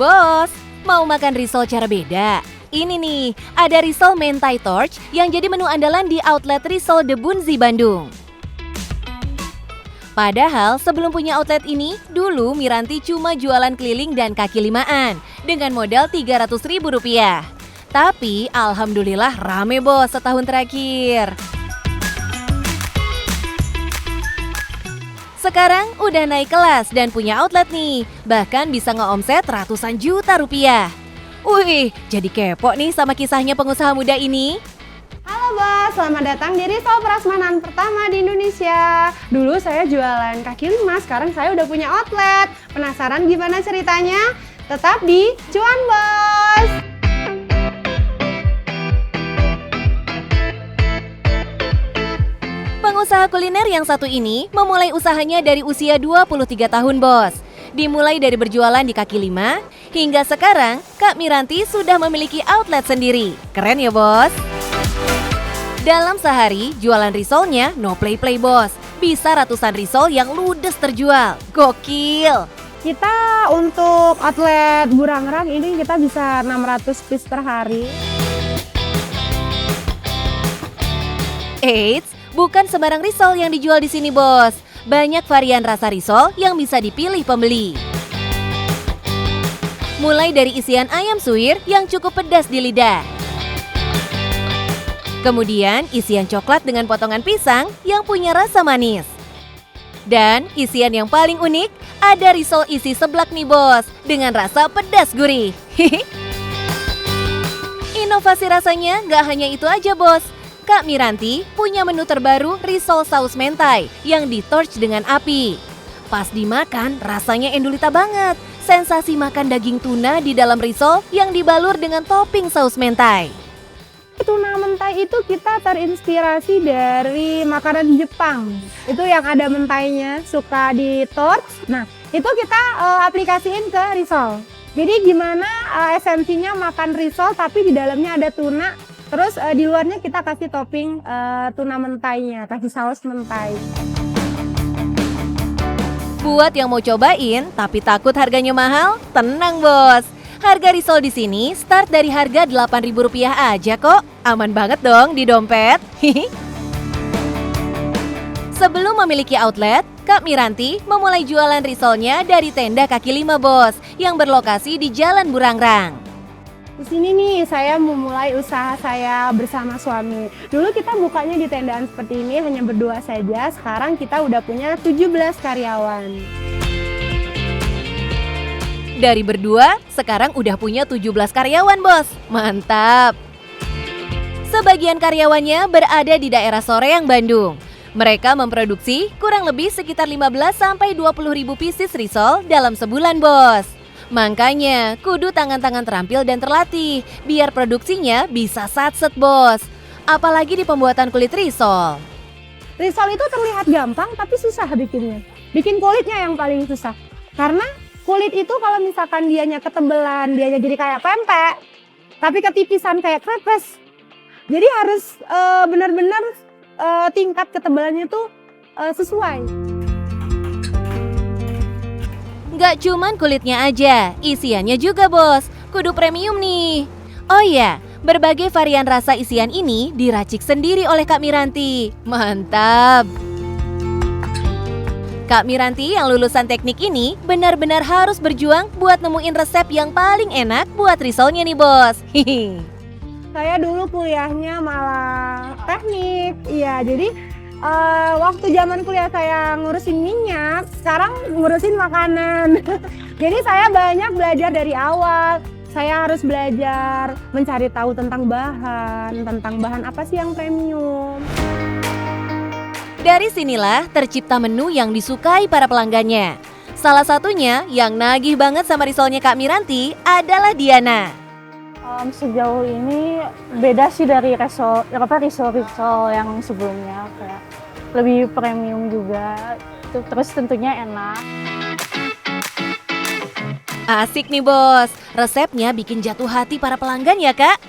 Bos, mau makan risol cara beda? Ini nih, ada risol mentai torch yang jadi menu andalan di outlet Risol The Bunzi Bandung. Padahal sebelum punya outlet ini, dulu Miranti cuma jualan keliling dan kaki limaan dengan modal Rp300.000. Tapi alhamdulillah rame bos setahun terakhir. Sekarang udah naik kelas dan punya outlet nih, bahkan bisa ngeomset ratusan juta rupiah. Wih, jadi kepo nih sama kisahnya pengusaha muda ini. Halo bos, selamat datang di Risol Prasmanan pertama di Indonesia. Dulu saya jualan kaki lima, sekarang saya udah punya outlet. Penasaran gimana ceritanya? Tetap di Cuan Bos! Pengusaha kuliner yang satu ini memulai usahanya dari usia 23 tahun bos. Dimulai dari berjualan di kaki lima, hingga sekarang Kak Miranti sudah memiliki outlet sendiri. Keren ya bos? Dalam sehari, jualan risolnya no play-play bos. Bisa ratusan risol yang ludes terjual. Gokil! Kita untuk outlet Burangrang ini kita bisa 600 piece per hari. Eits, bukan sembarang risol yang dijual di sini bos. Banyak varian rasa risol yang bisa dipilih pembeli. Mulai dari isian ayam suwir yang cukup pedas di lidah. Kemudian isian coklat dengan potongan pisang yang punya rasa manis. Dan isian yang paling unik, ada risol isi seblak nih bos, dengan rasa pedas gurih. Inovasi rasanya gak hanya itu aja bos. Kak Miranti punya menu terbaru risol saus mentai yang di-torch dengan api. Pas dimakan rasanya endulita banget. Sensasi makan daging tuna di dalam risol yang dibalur dengan topping saus mentai. Tuna mentai itu kita terinspirasi dari makanan Jepang. Itu yang ada mentainya, suka di-torch. Nah, itu kita aplikasiin ke risol. Jadi gimana esensinya makan risol tapi di dalamnya ada tuna. Terus di luarnya kita kasih topping tuna mentainya, kasih saus mentai. Buat yang mau cobain tapi takut harganya mahal, tenang bos. Harga risol di sini start dari harga Rp8.000 aja kok. Aman banget dong di dompet. Sebelum memiliki outlet, Kak Miranti memulai jualan risolnya dari tenda kaki lima bos yang berlokasi di Jalan Burangrang. Di sini nih saya memulai usaha saya bersama suami. Dulu kita bukanya di tendaan seperti ini hanya berdua saja. Sekarang kita udah punya 17 karyawan. Dari berdua, sekarang udah punya 17 karyawan bos. Mantap! Sebagian karyawannya berada di daerah Soreang, Bandung. Mereka memproduksi kurang lebih sekitar 15-20 ribu pieces risol dalam sebulan bos. Makanya, kudu tangan-tangan terampil dan terlatih, biar produksinya bisa satset bos. Apalagi di pembuatan kulit risol. Risol itu terlihat gampang tapi susah bikinnya. Bikin kulitnya yang paling susah. Karena kulit itu kalau misalkan dianya ketebelan, dianya jadi kayak pempek, tapi ketipisan kayak krepes. Jadi harus benar-benar tingkat ketebalannya tuh sesuai. Gak cuman kulitnya aja, isiannya juga bos, kudu premium nih. Oh iya, berbagai varian rasa isian ini diracik sendiri oleh Kak Miranti. Mantap! Kak Miranti yang lulusan teknik ini benar-benar harus berjuang buat nemuin resep yang paling enak buat risolnya nih bos. Hihi. Saya dulu kuliahnya malah teknik, iya jadi waktu zaman kuliah saya ngurusin minyak, sekarang ngurusin makanan. Jadi saya banyak belajar dari awal. Saya harus belajar mencari tahu tentang bahan apa sih yang premium. Dari sinilah tercipta menu yang disukai para pelanggannya. Salah satunya yang nagih banget sama risolnya Kak Miranti adalah Diana. Sejauh ini beda sih dari risol yang sebelumnya, kayak lebih premium juga, terus tentunya enak. Asik nih bos, resepnya bikin jatuh hati para pelanggan ya kak.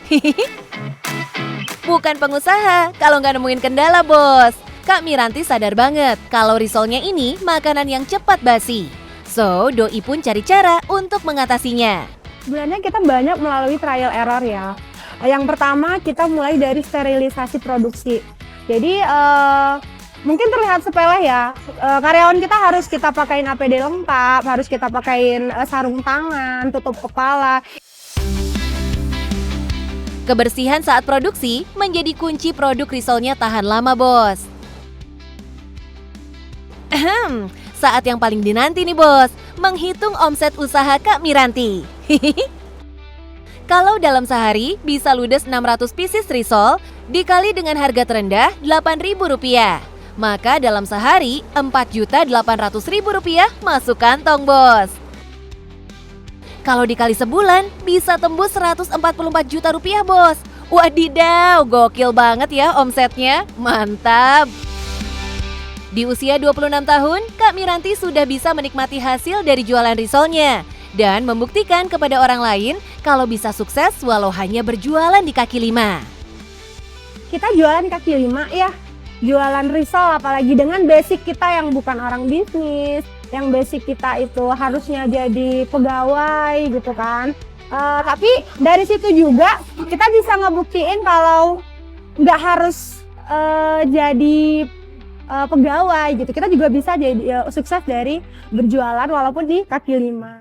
Bukan pengusaha kalau nggak nemuin kendala bos. Kak Miranti sadar banget kalau risolnya ini makanan yang cepat basi. So, doi pun cari cara untuk mengatasinya. Sebenarnya kita banyak melalui trial error ya. Yang pertama kita mulai dari sterilisasi produksi. Jadi mungkin terlihat sepele ya, karyawan kita harus kita pakein APD lengkap, harus kita pakein sarung tangan, tutup kepala. Kebersihan saat produksi menjadi kunci produk risolnya tahan lama, Bos. Saat yang paling dinanti nih, Bos, menghitung omset usaha Kak Miranti. Kalau dalam sehari bisa ludes 600 pieces risol dikali dengan harga terendah Rp8.000. Maka dalam sehari Rp4.800.000 masuk kantong, Bos. Kalau dikali sebulan bisa tembus Rp144 juta, Bos. Wadidaw, gokil banget ya omsetnya. Mantap. Di usia 26 tahun, Kak Miranti sudah bisa menikmati hasil dari jualan risolnya dan membuktikan kepada orang lain kalau bisa sukses walau hanya berjualan di kaki lima. Kita jualan kaki lima ya, jualan risol apalagi dengan basic kita yang bukan orang bisnis, yang basic kita itu harusnya jadi pegawai gitu kan. Tapi dari situ juga kita bisa ngebuktiin kalau nggak harus jadi pegawai gitu. Kita juga bisa jadi sukses dari berjualan walaupun di kaki lima.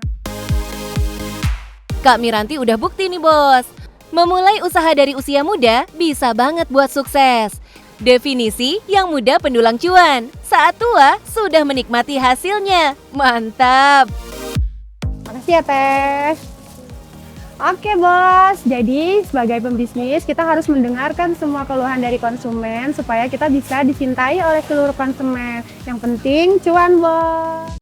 Kak Miranti udah bukti nih, Bos. Memulai usaha dari usia muda bisa banget buat sukses. Definisi yang muda pendulang cuan, saat tua sudah menikmati hasilnya. Mantap. Makasih ya, Teh. Oke, Bos. Jadi sebagai pembisnis kita harus mendengarkan semua keluhan dari konsumen supaya kita bisa dicintai oleh seluruh konsumen. Yang penting cuan, Bos.